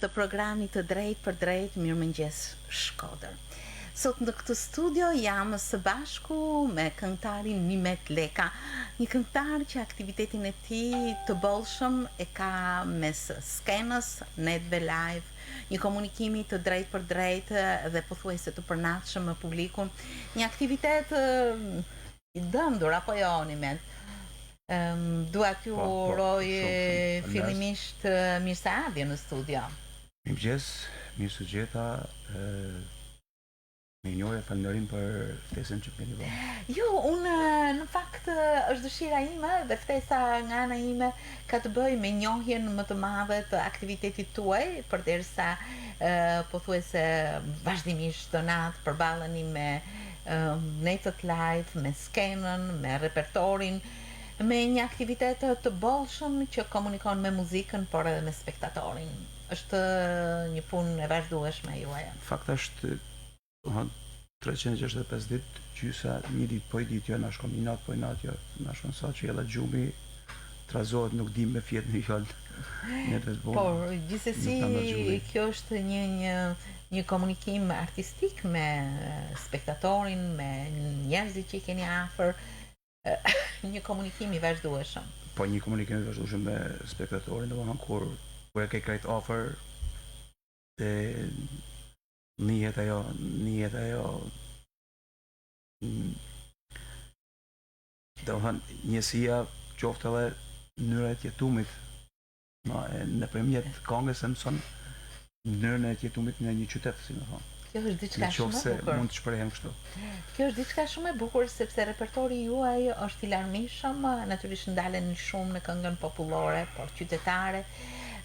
të programit të Drejt për Drejt, mirëmëngjes Shkodër. Sot në këtë studio jam së bashku me këngëtarin Nimet Leka, një këngëtar që aktivitetin e tij të bollshëm e ka mes skenës, netve live, një komunikimi të drejt për drejt dhe pothuajse të përnaçëm me publikun, një aktivitet i dëndur apo jo Nimet? Dua t'ju uroj fillimisht mirëseardhje në studio. Mirëmëngjes, mirë se gjeta. Minjore, falenderim për ftesën që keni bërë. Jo, unë në fakt është dëshira ime dhe ftesa nga ana ime ka të bëjë me njohjen më të madhe të aktivitetit tuaj, përderisa pothuajse vazhdimisht të natë përballeni me netët live, me skenën, me repertorin, me një aktivitet të bollshëm që komunikon me muzikën por edhe me spektatorin. Është një punë e vazhdueshme juaja. Fakti është 365 ditë, gjysa, një ditë po i ditë, jo na shkon një natë po i natë, jo na shkon sa që jella gjumi trazohet, nuk dim me fjet në fjalë. Por gjithsesi kjo është një komunikim artistik me spektatorin, me njerëzit që i keni afër, një komunikim i vazhdueshëm. Po një komunikim i vazhdueshëm me spektatorin, domethënë kur e ke krejt afër Nihet ajo domethënë njësia qoftë edhe mënyra e jetumit nëpërmjet këngës e mëson mënyrën e jetumit në një qytet, si më thonë. Kjo është diçka shumë e bukur. Mund të shprehem kështu. Kjo është diçka shumë e bukur sepse repertori juaj është i larmishëm, natyrisht ndalen shumë në këngën popullore, por qytetare,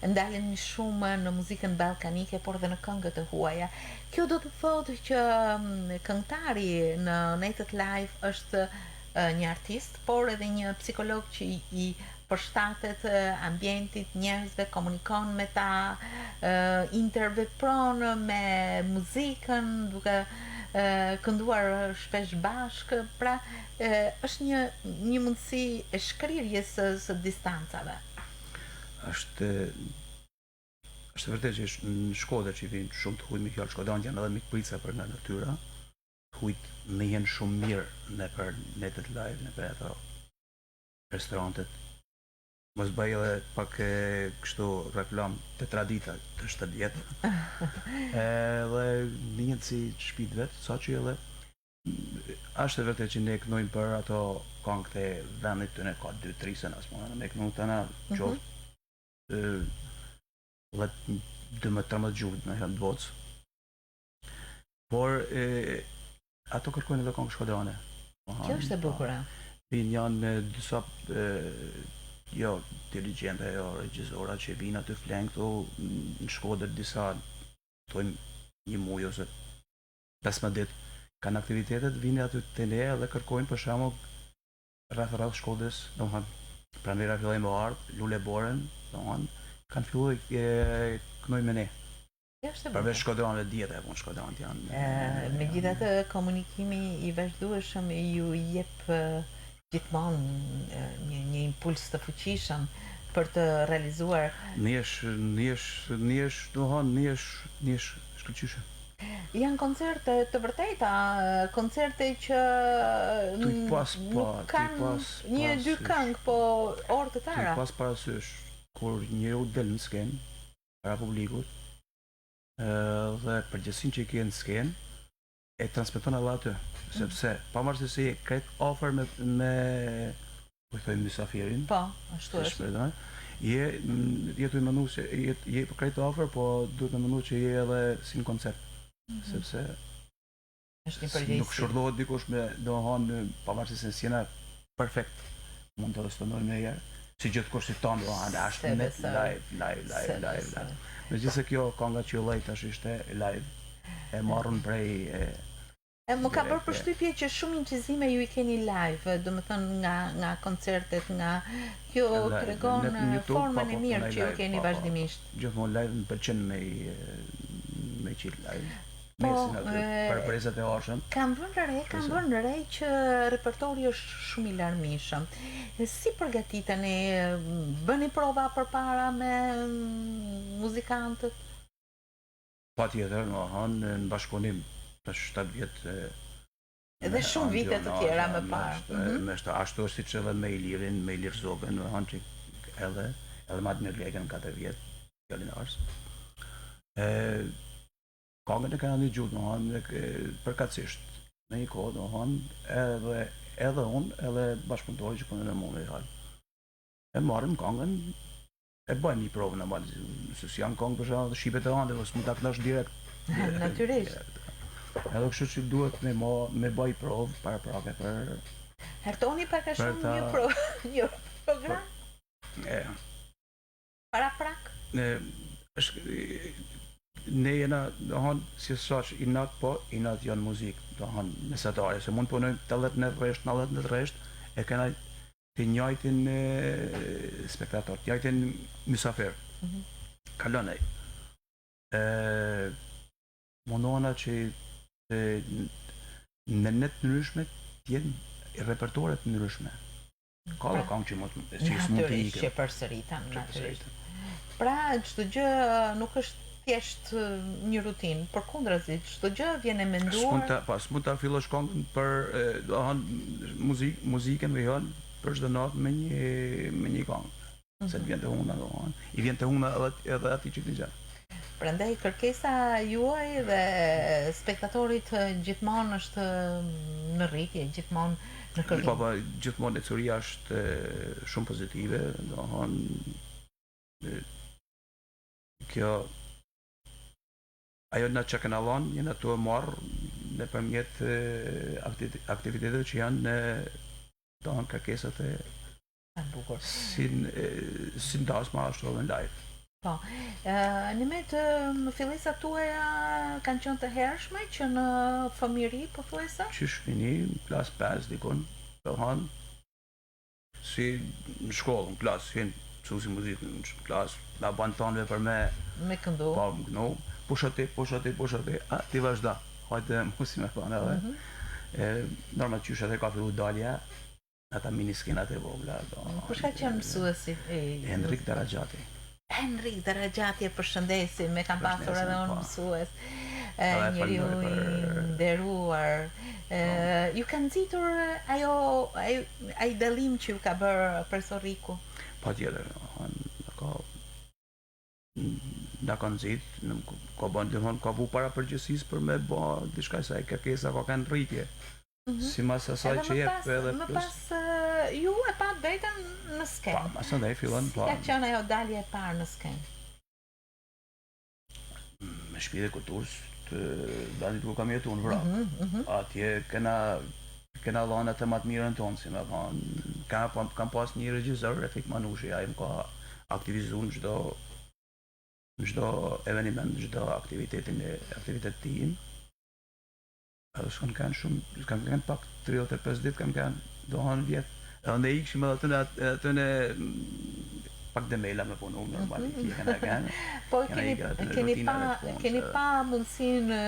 ndalen shumë në muzikën ballkanike, por dhe në këngët e huaja. Kjo do të thotë që këngëtari në netët live është një artist, por edhe një psikolog që i përshtatet ambientit, njerëzve, komunikon me ta, intervepron me muzikën, duke kënduar shpesh bashkë, pra është një mundësi e shkrirjes së distancave. Është vërtet që në Shkodër që vinë shumë të hujt Mikjal Shkodanët janë edhe mikprica për nga natyra. Hujt njihen shumë mirë nëpër netët live, nëpër ato restorantet. Mos bëj edhe pak kështu reklam të tradita të 70. Edhe njihen si shtëpit vet, saqë edhe është vërtet që ne kënojmë për ato këngët e vendit tonë ka 2-3 sena, ne kënojmë tana qoftë 12-13 gjuhë në herë të botës. Por ato kërkojnë edhe këngë shkodrane. Kjo është e bukur. Janë disa jo dirigjente, jo regjizora që vinë aty flen këtu në Shkodër disa thojmë një muaj ose 15 ditë kanë aktivitetet, vinë aty te ne dhe kërkojnë për shembull rreth Shkodrës, domethënë pranvera fillojnë me ardh, Lule Boren, domethënë kanë filluar kënojnë me ne. Përveç Shkodranëve dieta e punë Shkodranët janë. Megjithatë komunikimi i vazhdueshëm ju jep gjithmonë një impuls të fuqishëm për të realizuar. Niesh shkëlqyshëm. Janë koncerte të vërteta, koncerte që nuk kanë një dy këngë, po orë të tëra. Pas parasysh kur njeriu del në skenë para publikut dhe përgjegjësinë që i ke në skenë e transmeton edhe aty, sepse pavarësisht se je krejt afër me po i thojmë mysafirin. Po, ashtu është. Je të menduar se je krejt afër, po duhet të menduar që je edhe si në koncert. Sepse është një përgjegjësi. Nuk shërdohet dikush me domethënë pavarësisht se sjena perfekt mund të responojmë me herë. Si gjithë kush si tonë, është live. Megjithëse kjo kënga që lej tash ishte live, e marrën prej më ka bërë përshtypje që shumë incizime ju i keni live, domethënë nga koncertet, nga kjo tregon formën e mirë që ju keni vazhdimisht. Gjithmonë live më pëlqen me qill live. Për prezat e orshëm. Kam vënë re që repertori është shumë i larmishëm. Si përgatiteni, bëni prova përpara me muzikantët? Patjetër, në bashkëpunim të 7 vjet Edhe shumë vite të tjera më parë. Me ashtu siç edhe me Ilirin, me Ilir Zogën, që edhe me Admir Lekën 4 vjet, fjalën e ars. Këngën e kanë ndëgjuar, përkatësisht. Në një kohë, edhe unë, edhe bashkëpunëtori që punojnë në Mundi Hal. E marrim këngën, e bëjmë një provë normal, se janë këngë për shkak të shipet e ande, ose mund ta kënaqsh direkt. Natyrisht. Edhe kështu që duhet me bëj provë para prake për... Hartoni pak a shumë një program? Para prak? Ne jena, si saq, inat janë muzikë, mesatare, se mund punojmë 80 në rresht, e kena të njëjtin spektator, të njëjtin mysafir. Kalonej. Mundohena që në net të ndryshme t'jenë repertuare të ndryshme. Ka dhe këngë që mund të natyrisht që përsëritem, natyrisht. Pra, çdo gjë nuk është thjesht një rutinë, përkundrazi, çdo gjë vjen e menduar. S'mund ta fillosh këngën për muzikën vjen për çdo natë me një këngë. Se të vjen të huna, i vjen të huna edhe atij që dëgjon. Prandaj kërkesa juaj dhe spektatorit gjithmonë është në rritje, gjithmonë në kërkim. Po, gjithmonë lecuria është shumë pozitive, kjo ajo na që kena dhënë, jena tu e marrë nëpërmjet aktiviteteve që janë në kërkesat e bukur. Si ndasma ashtu edhe në live. Po, Nimet, fillisat tuaja kanë qenë të hershme që në fëmijëri, po thuajse? Qysh fini, në klas 5 dikon, si në shkollë, në klas, mësuesi muzikë në klas, na ban tonëve për me këndu. Po, këndu, pushati, ti vazhda, hajde musi me thonë edhe. Normal qysh edhe ka fillu dalja, ata mini skenat e vogla. Kush ka qenë mësuesi? Henrik Darajati. Henrik Darajati, e përshëndesim, me kam pasur edhe unë mësues, njeriu i nderuar. Ju kanë nxitur ai dallim që ju ka bërë profesoriku? Patjetër, na ka nxit, ka vu para përgjithësisë për me bë diçka se ai kërkesa ka kanë rritje. Si mas asaj që jep edhe më pas ju e pa vetëm në skenë. Pa, mas ndaj fillon pa. Si ka qenë ajo dalje e parë në skenë? Me Shtëpinë e Kulturës të vendit ku kam jetuar në Vrap. Atje kena dhënë atë më të mirën tonë, si më thonë. Kam pas një regjisor, Refik Manushi, ai më ka aktivizuar në çdo eveniment, në çdo aktivitet tim. Edhe s'kan kanë shumë, kanë pak 35 ditë, kanë dohan vjet. Edhe ne ikshim edhe aty në pak demela me punu normal i kanë. Po keni pa mundësinë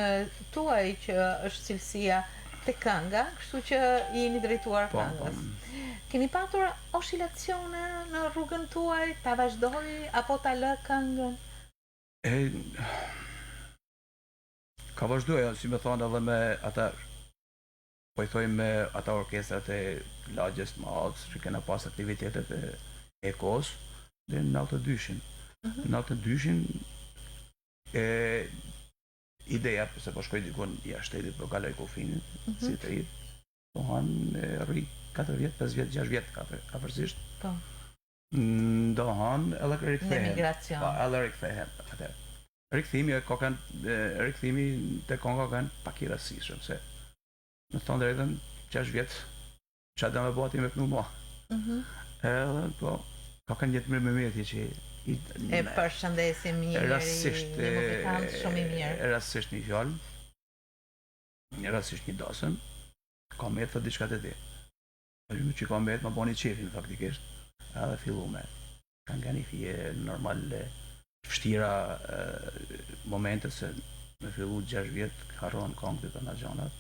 tuaj që është cilësia te kënga, kështu që jeni drejtuar këngës. Keni patur oscilacione në rrugën tuaj, ta vazhdoi apo ta lë këngën? Ka vazhdoja, si me thonë edhe me ata, po i thojmë me ata orkestrat e lagjes të madhë, që kena pas aktivitetet e kos, dhe në 92-shin. Në 92-shin, ideja, se po shkoj dikon jashtë shtetit, po kaloj kufinin, si të rritë, po hanë rri 4 vjet, 5 vjet, 6 vjet, afërsisht. Po. Do hanë edhe rikthehem. Në migracion. Po, edhe rikthehem, atër. Rikthimi të konga kanë pak i rastishëm, se në të thonë drejtën 6 vjet që da me bati me pnu mua. Edhe, po, ka kanë jetë mirë me mirë që e përshëndesim një muzikant shumë i mirë. Rastësisht një fjallë, rastësisht një dasëm, ka me të diçka të ti. Përshme që ka me të më bani qefin faktikisht, edhe fillu me. Kanë nga një fije normal vështira momente se me fillu 6 vjet harron këngët të nga gjanat.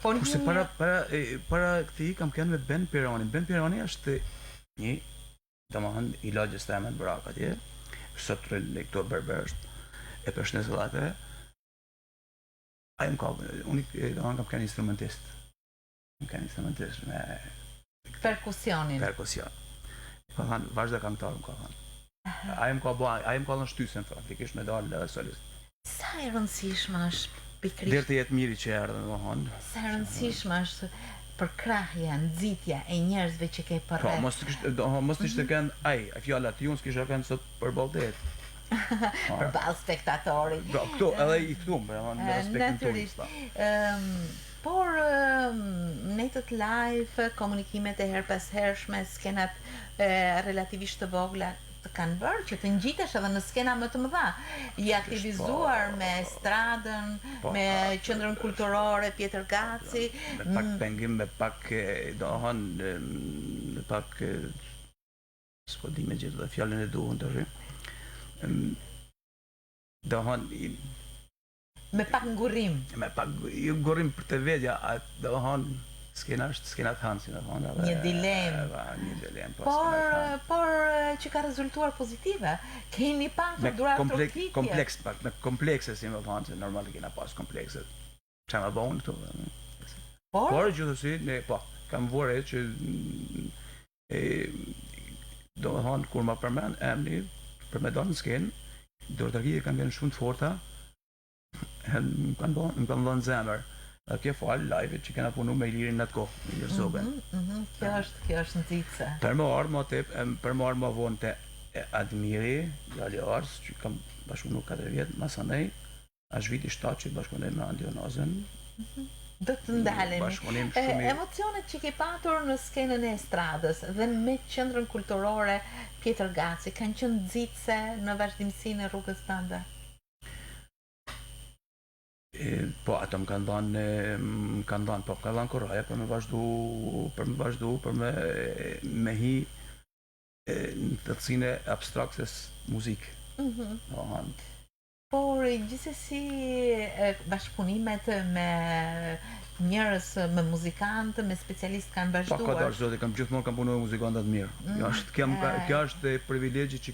Kurse para këti kam kënë me Ben Pirani. Ben Pirani është një, domethënë i lagjes teme në Brak atje, sot rënë këto berber është. e përshnes vëllate, unë kam kanë instrumentist. Më kanë instrumentist me Perkusionin. perkusion. Ka thënë, vazhdo këngëtar, më ka thënë. Ai më ka dhënë shtysën faktikisht me dalë solist. Sa e rëndësishme është pikërisht. Deri të jetë miri që erdhe, domethënë. Sa e rëndësishme është për krahja, nxitja e njerëzve që ke për Po, rreth. mos ishte kanë fjallat junë s'kisha kanë sot për balltet. Për balë spektatorit. Do, këtu, edhe i këtu, me respektin Natyrisht. tonë. Por netët live, komunikimet e her pas hershme, skenat relativisht të vogla të kanë bërë që të ngjitesh edhe në skena më të mëdha. I aktivizuar me estradën, me qendrën kulturore Pjetër Gaci, Me pak pengim, me pak, me pak, s'po di me gjithë dhe fjallën e duhën të rrim. me pak ngurrim. Me pak ngurrim për të vedja, skena është skena të hanë, si në thonë. Një dilemë. Një dilemë, Por që ka rezultuar pozitive. Keni patur durar trokitje. Me komplekse, si më thonë, se normal kena pas komplekse. Qa më bëhën këtu. Por gjithësi, kam vore që do më thonë, kur ma përmen emni, për me dalë në skenë, dorëtërgjit kanë qenë shumë të forta, më kanë dhënë zemër. Dhe kjo falë live që kena punu me Ilirin në atë kohë, Ilir Zoben. Kjo është nxitse. Për më arë më vonë të Admiri, djali Ars, që kam bashkëpunu 4 vjetë, masanej, është viti 7 që bashkëpunim me Andionazën. Do të ndalemi. Bashkëpunim shumë Emocionet që ke patur në skenën e estradës dhe me qendrën kulturore Pjetër Gaci kanë qenë nxitse në vazhdimsinë e rrugës tënde? Po, ato më kanë dhënë kuraje për me vazhdu, për me hi në thellësinë e abstraktës muzikë. Por gjithsesi bashkëpunimet me njerëz, me muzikantë, me specialistë kanë vazhduar. Po, ka zoti, gjithmonë kam punuar me muzikantë të mirë. Kjo është privilegji që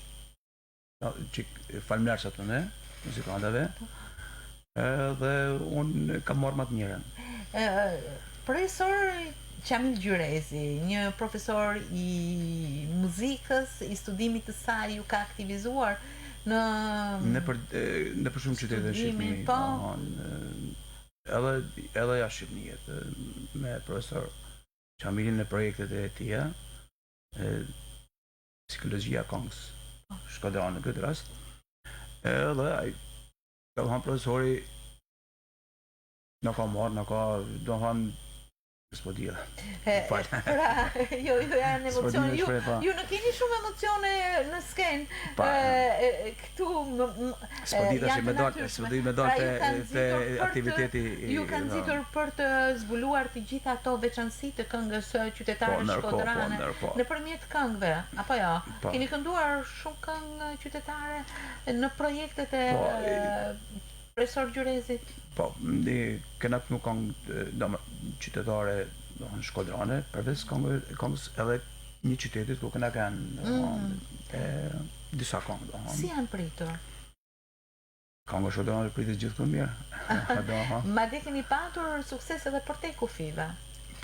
falëndersat atë ne, muzikantëve. Dhe unë kam marrë më të mirën. Profesor Qamil Gjyrezi, një profesor i muzikës, i studimit të saj, ju ka aktivizuar në për shumë qytete në Shqipëni. Edhe jashtë Shqipënisë, me profesor Qamilin në projektet e tija, psikologjia këngës, Shkodran në këtë rast. Edhe ka dhënë profesori në ka marrë, do thënë s'po dia. Pra, jo janë emocione. Ju nuk keni shumë emocione në skenë. Këtu s'po di tash me dalë te aktiviteti. Ju kanë nxitur për të zbuluar të gjitha ato veçanësi të këngës qytetare shkodrane nëpërmjet këngëve, apo jo? Keni kënduar shumë këngë qytetare në projektet e profesor Gjyrezit? Po, kena punu këngë qytetare shkodrane, përveç këngës edhe një qytetit ku kena kanë disa këngë. Si janë pritur? Këngë shkodrane pritit gjithë kënë mirë. Madje keni patur sukses edhe për te kufive?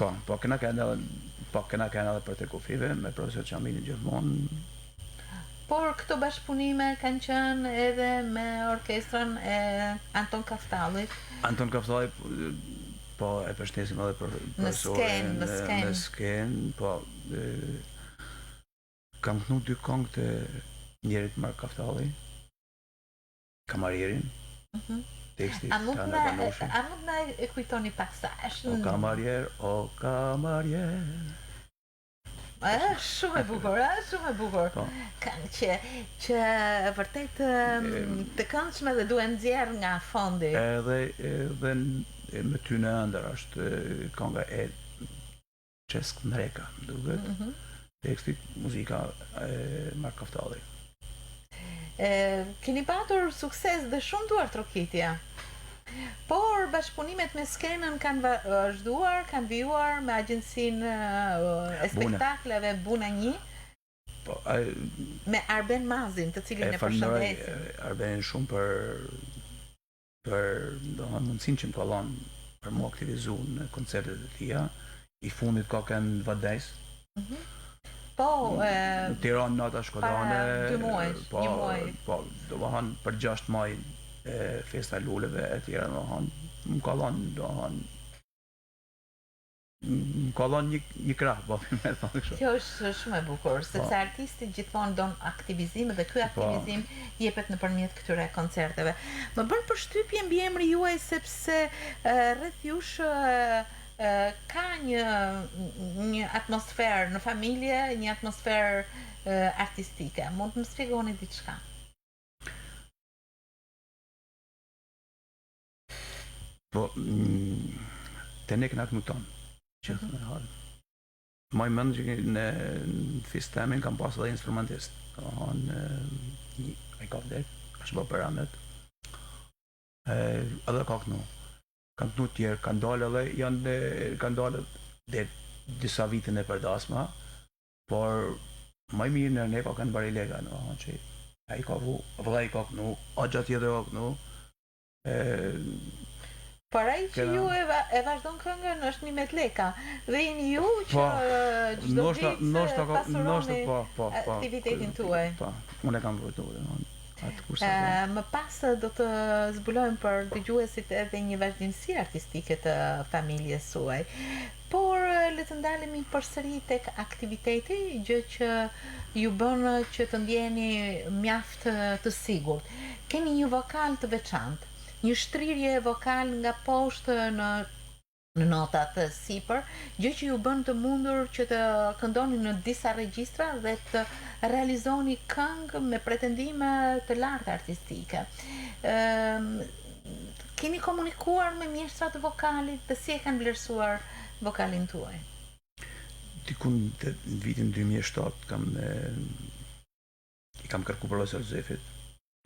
Po, kena kanë edhe për te kufive, me profesor Qamilin gjithmonë. Por këto bashkëpunime kanë qenë edhe me orkestrën e Anton Kaftallit. Anton Kaftalli, po e përshëndesim edhe për profesorin në skenë, po kam kënu 2 këngë të njerit Mark Kaftalli, Kamarierin, tekstit A mund na e kujtoni pak sa është? O kamarier. Shumë e bukur, shumë e bukur. Këngë që vërtet të këndshme dhe duhen nxjerr nga fondi. Edhe me ty në ëndër është kënga e Česk Mreka, duket. Teksti, muzika e Mark Kaftalli. Keni patur sukses dhe shumë duar trokitje. Por bashkëpunimet me skenën kanë vazhduar, kanë vijuar me agjencinë e spektakleve Buna 1, Me Arben Mazin, të cilin e përshëndesim. Arben shumë për mundësinë që më ka dhënë për mu aktivizu në koncertet e tia. I fundit ka kënë Vades. Po, në Tiranë nata Shkodane. Para 2 muaj, një muaj. Po, do më hanë për 6 maj festa luleve e tjera, do më hanë, më ka dhënë një krah, po, me thonë kështu. Kjo është shumë e bukur, sepse artisti gjithmonë don aktivizim dhe ky aktivizim jepet nëpërmjet këtyre koncerteve. Më bën përshtypje mbiemri juaj sepse rreth jush ka një atmosferë në familje, një atmosferë artistike. Mund të më shpjegoni diçka? Po, të ne këna kënuton, që të në halë. Maj mëndë që në fistemin kam pas edhe instrumentist. Ka hanë i ka vdek, është bë për amet. Edhe ka kënu. Kanë kënu tjerë, kanë dalë edhe, kanë dalë dhe disa vitin e përdasma, por maj mirë në ne ka kanë Barilega, në hanë që a i ka vu, vëlla i ka kënu, a gjatë tjetër ka kënu. Por ai që ju e vazhdon këngën është Nimet Leka dhe jeni ju që çdo vit pasuroni aktivitetin tuaj. Po, unë e kam vërtetur. Më pas do të zbulojmë për dëgjuesit edhe një vazhdimsi artistike të familjes suaj. Por le të ndalemi përsëri tek aktiviteti, gjë që ju bën që të ndjeni mjaft të sigurt. Keni një vokal të veçantë. Një shtrirje vokal nga poshtë në notat sipër, gjë që ju bën të mundur që të këndoni në disa regjistra dhe të realizoni këngë me pretendime të larta artistike. Keni komunikuar me mjeshtrat e vokalit dhe si e kanë vlerësuar vokalin tuaj? Dikun në vitin 2007 i kam kërku për Lojsa Zefit.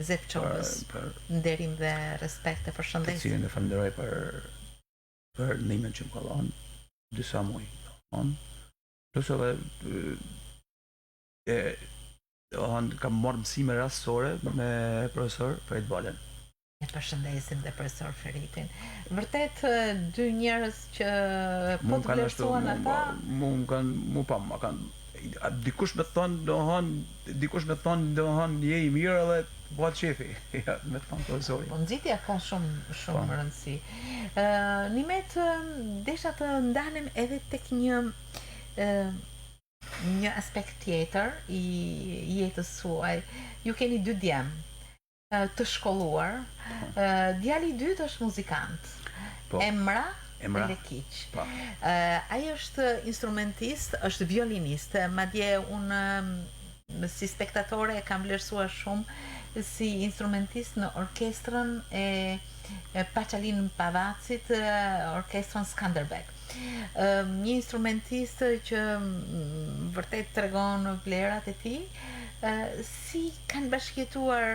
Zef Qobës, nderim dhe respekt e përshëndesim. Të cilin e falenderoj për ndihmën që më ka dhënë disa muaj. Plus edhe kam marrë mësime rastësore me profesor Ferit Balen. E përshëndesim dhe profesor Feritin. Vërtet dy njerëz që po të vlerësuan ata. Mu kanë dikush me thonë je i mirë edhe bëhet shefi, me të thonë profesori. Po nxitja ka shumë rëndësi. Nimet, desha të ndalem edhe tek një aspekt tjetër i jetës suaj. Ju keni 2 djem të shkolluar. Djali i dytë është muzikant. Emra Lekiq. Ai është instrumentist, është violinist, madje unë si spektatore e kam vlerësuar shumë si instrumentist në orkestrën e Paqalin Pavacit, orkestrën Skanderbeg. Një instrumentist që vërtet tregon vlerat e tij. Si kanë bashkëjetuar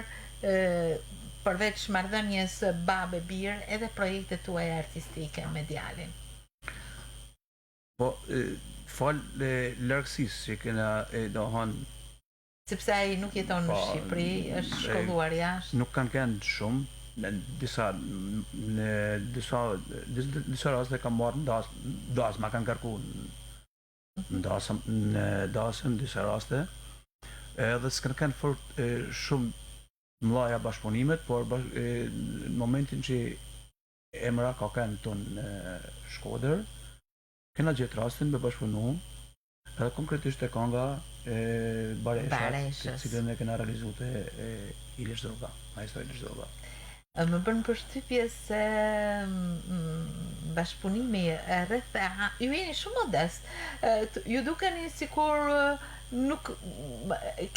përveç marrëdhënies babë bir edhe projektet tuaja artistike me djalin? Po, fal largësisë që kena sepse ai nuk jeton në Shqipëri, është shkolluar jashtë. Nuk kanë kënd shumë, në disa raste kam marrë dasëm, ma kanë kërku në dasëm, disa raste, edhe s'kanë kënd fort shumë mëdhaja bashkëpunimet, por në momentin që Emra ka kënd tonë në Shkodër, kena gjetë rastin me bashkëpunu, edhe konkretisht e kënga Bareshës, cilën e kena realizu të Ilish Droga, maestro Ilish Droga. Më bën përshtypje se bashkëpunimi rreth ju jeni shumë modest. Ju dukeni sikur nuk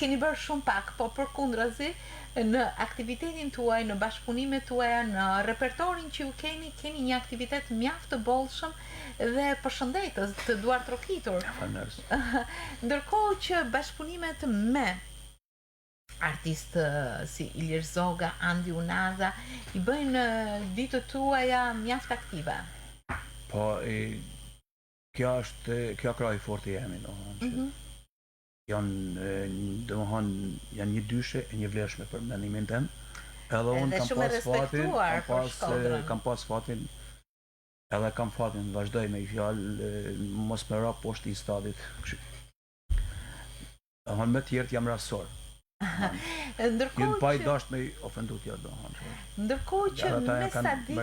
keni bërë shumë pak, po përkundrazi në aktivitetin tuaj, në bashkëpunimet tuaja, në repertorin që ju keni një aktivitet mjaft të bollshëm dhe përshëndetës, të duar trokitur. Ndërkohë që bashkëpunimet me artistë si Ilir Zoga, Andi Unaza i bëjnë ditët tuaja mjaft aktive. Po, kjo krahi forti jemi, janë një dyshe e një vlerëshme për mendimin tim. Edhe unë kam pas fatin, edhe kam fatin vazhdoj me i fjalë mos me ra poshtë i stadit. Me tjertë jam rasor. Ju pa i dasht me i ofendu tjertë do. Ndërkohë që me sa di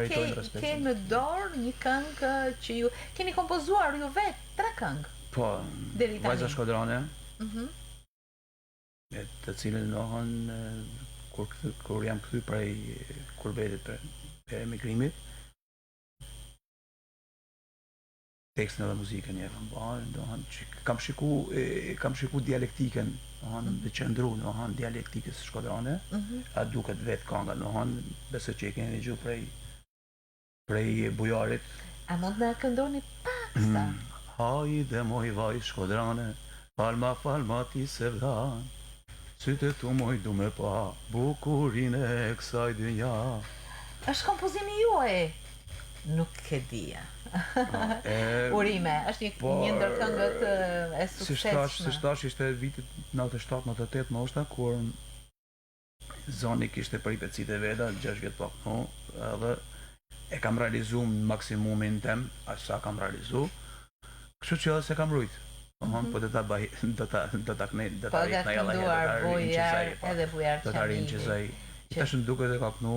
ke në dorë një këngë që ju keni kompozuar ju vetë 3 këngë. Po, Vajza Shkodrane, të cilën dohon kur jam kthy prej kurbetit për emigrimit. Tekstin edhe muzikën e kam bërë, dohon kam shiku dialektikën, dohon dhe qëndru, dohon dialektikës shkodrane, a duket vetë kanga, dohon besoj që e keni dëgju prej bujarit. A mund na këndoni pak sa? Hajde moj vaj shkodrane, falma ti se vdan, sytë tu moj du me pa, bukurin e kësaj dynja. Është kompozimi juaj? Nuk e dija. Urime, është një ndër këngët e suksesshme. Si shtash ishte vitit 97-98 moshta, kur zoni kishte pripetësit e veda, 6 vjet pak më, edhe e kam realizu në maksimumin tem, aq sa kam realizu, kështu që edhe se kam rujt. Po do ta rrit në edhe bujar do ta rinqëzoj. Tash më duket e ka kënu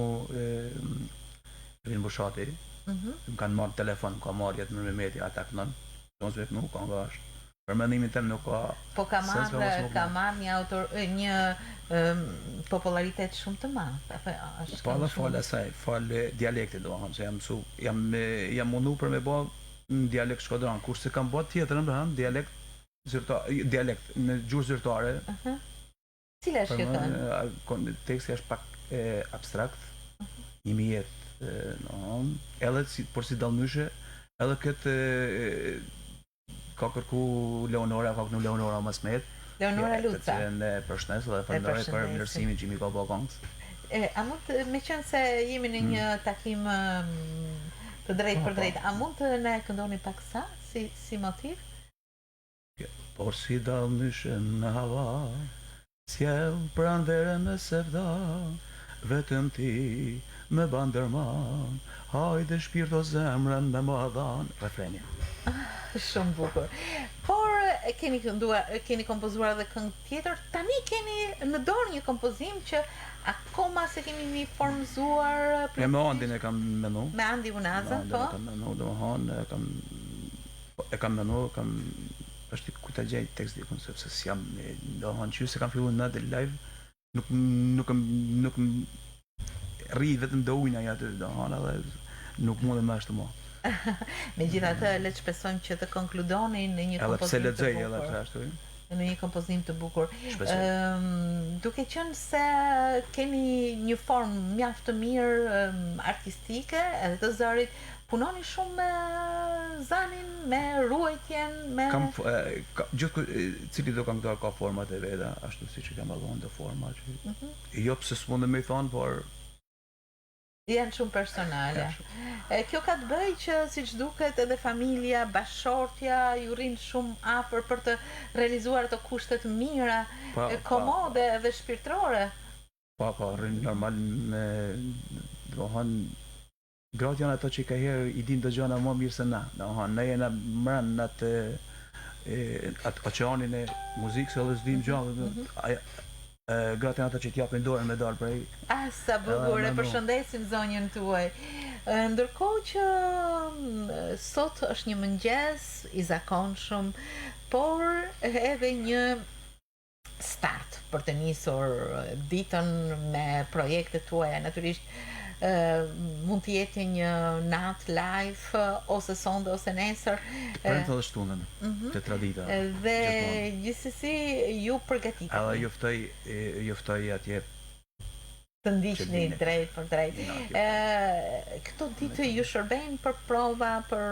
Vin Bushati. Më kanë marrë telefon, më ka marrë jetë me meti, ata kënon, tonë zve kënu, ka nga është. Për mendimin tem nuk ka... Po ka marrë një popularitet shumë të madh. Po edhe falë asaj, falë dialektit do se jam mundu për me bë në dialekt shkodran, kurse kam bë tjetërën, dialekt në gjuhë zyrtare. Cila është kjo këngë? Teksti është pak abstrakt, një jetë, edhe por si dallmyshe, edhe këtë ka kërku Leonora, ka kënu Leonora Masmet. Leonora Luca. Në përshnes dhe përndoj për mirësimin që mi ka bë këngës. A mund, me qenë se jemi në një takim të drejt për drejt, a mund të ne këndoni pak sa, si motiv? Por si dallmyshe në hava, sjell pran verën me sevda, vetëm ti me bandërman, hajde shpirto zemrën me më adhan. Refreni. Shumë bukur. Por keni kompozuar edhe këngë tjetër, tani keni në dorë një kompozim që akoma se keni formzuar. Me Andin e kam menu. Me Andi Unazën, po? E kam menu, është ku ta gjej tekst dikun, sepse s'jam, dohon që se kam filluar në dhe live, nuk rri vetëm do ujna aty, dohon edhe nuk mundem më ashtu më. Megjithatë, le të shpresojmë që të konkludoni në një kompozim të bukur. Edhe pse ashtu. Në një kompozim të bukur. Duke qenë se keni një formë mjaft të mirë artistike edhe të zërit, punoni shumë me zanin, me ruajtjen, me... Gjithë cili do këngëtar ka format e veta, ashtu si që kam adhon dhe forma që... Jo pëse s'mundë me i thonë, por... Janë shumë personale. Kjo ka të bëj që, si që duket, edhe familja, bashortja, ju rinë shumë afër për të realizuar të kushtet mira, komode dhe shpirtërore. Po, rinë normal me... Dohon... Gratë janë ato që ka herë i din të gjona më mirë se na. Ne jena mërën në atë oqeanin e muzikës edhe s'dim gjallë. Gratë janë ato që t'japin dorën me dalë prej. Sa bukur, e përshëndesim zonjën tuaj. Ndërkohë që sot është një mëngjes i zakonshëm, por edhe një start për të nisur ditën me projektet tuaja. Natyrisht mund të jetë një natë live ose sonde ose nesër. Premte dhe shtunën, të tradita. Dhe gjithsesi ju përgatiteni. Edhe juftoj atje të ndiqni drejt për drejt. Këto ditë ju shërbejnë për prova, për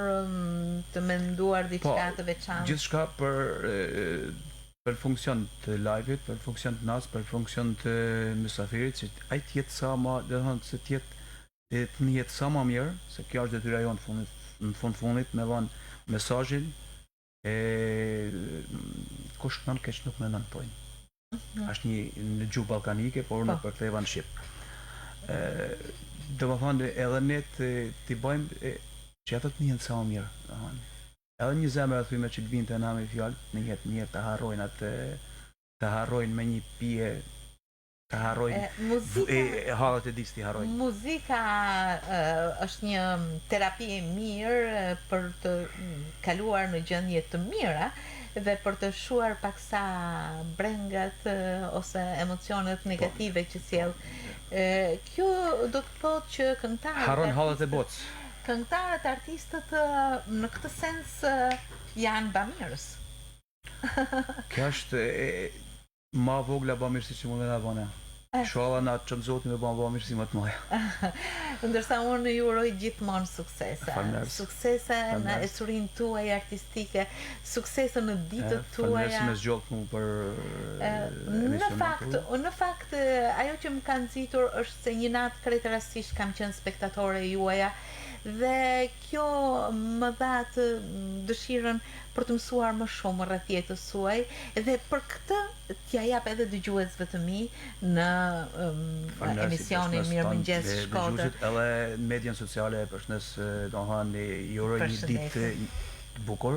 të menduar diçka të veçantë? Gjithçka për funksion të live-it, për funksion të nas, për funksion të mysafirit, që ai të jetë sa më, do të thonë se të jetë sa më mirë, se kjo është detyra jonë në fundit me dhënë mesazhin Kush non keq nuk mendon thojnë. Është një në gjuhë ballkanike, por unë përktheva në shqip. Do të thonë edhe ne ti bëjmë që ato të njihen sa më mirë, domethënë. Edhe një zemër aty me që të vinte na me fjalë, në jetë të harrojnë atë, të harrojnë me një pije, të harrojnë hallet e ditës të harrojnë. Muzika është një terapi e mirë për të kaluar në gjendje të mira dhe për të shuar paksa brengat ose emocionet negative që sjell. Kjo do të thotë që këngëtarët harron hallet e botës. Këngëtarët, artistët në këtë sens janë bamirës. Kjo është ma vogla bamirësi që mund të na bëna. Sholla na çon Zoti me bamirësi më të mëdha. Ndërsa unë ju uroj gjithmonë suksese. Suksese në esurin tuaj artistike, suksese në ditët tuaja. Faleminderit me zgjollët mua për Në fakt ajo që më ka nxitur është se një natë krejtërasisht kam qenë spektatore juaja dhe kjo më dha të dëshirën për të mësuar më shumë rreth jetës suaj dhe për këtë t'ja jap edhe dëgjuesve të mi në emisionin Mirëmëngjes Shkodër. Edhe në median sociale përshëndes, domethënë ju uroj një ditë të bukur.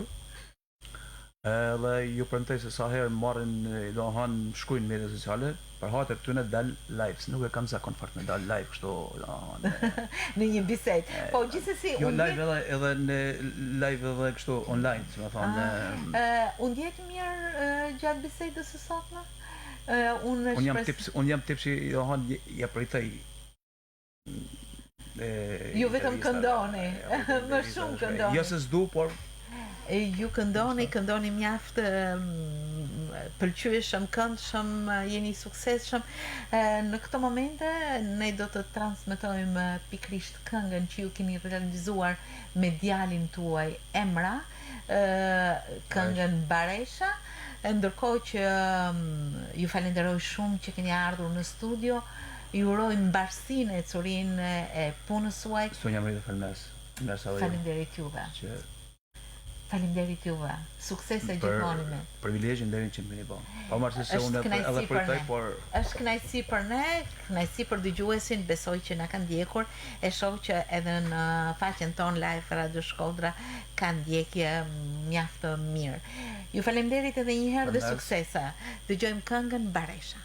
Edhe ju premtoj se sa herë marrin domethënë shkruajnë në mediat sociale, për hatër këtyne dal live, nuk e kam zakon fort me dal live kështu në një bisedë. Po gjithsesi jo live edhe në live edhe kështu online, si më thonë. U ndjek mirë gjatë bisedës së sotme? Unë jam tipsi domethënë ja pritoj. Ju vetëm këndoni, më shumë këndoni. Jo se s'du, por ju këndoni mjaft pëlqyeshëm, këndshëm, jeni suksesshëm. Në këto momente ne do të transmetojmë pikërisht këngën që ju keni realizuar me djalin tuaj Emra, këngën Baresha, ndërkohë që ju falenderoj shumë që keni ardhur në studio. Ju uroj mbarsinë e curinë e punës suaj. Sonja më falëndes. Faleminderit juve. Faleminderit juve. Suksese gjithmonë me. Privilegjin deri që më keni bën. Pavarësisht se unë edhe pritoj, por është kënaqësi për ne, kënaqësi për dëgjuesin, besoj që na kanë ndjekur. E shoh që edhe në faqen tonë live Radio Shkodra ka ndjekje mjaft mirë. Ju faleminderit edhe një herë dhe suksese. Dëgjojmë këngën Baresha.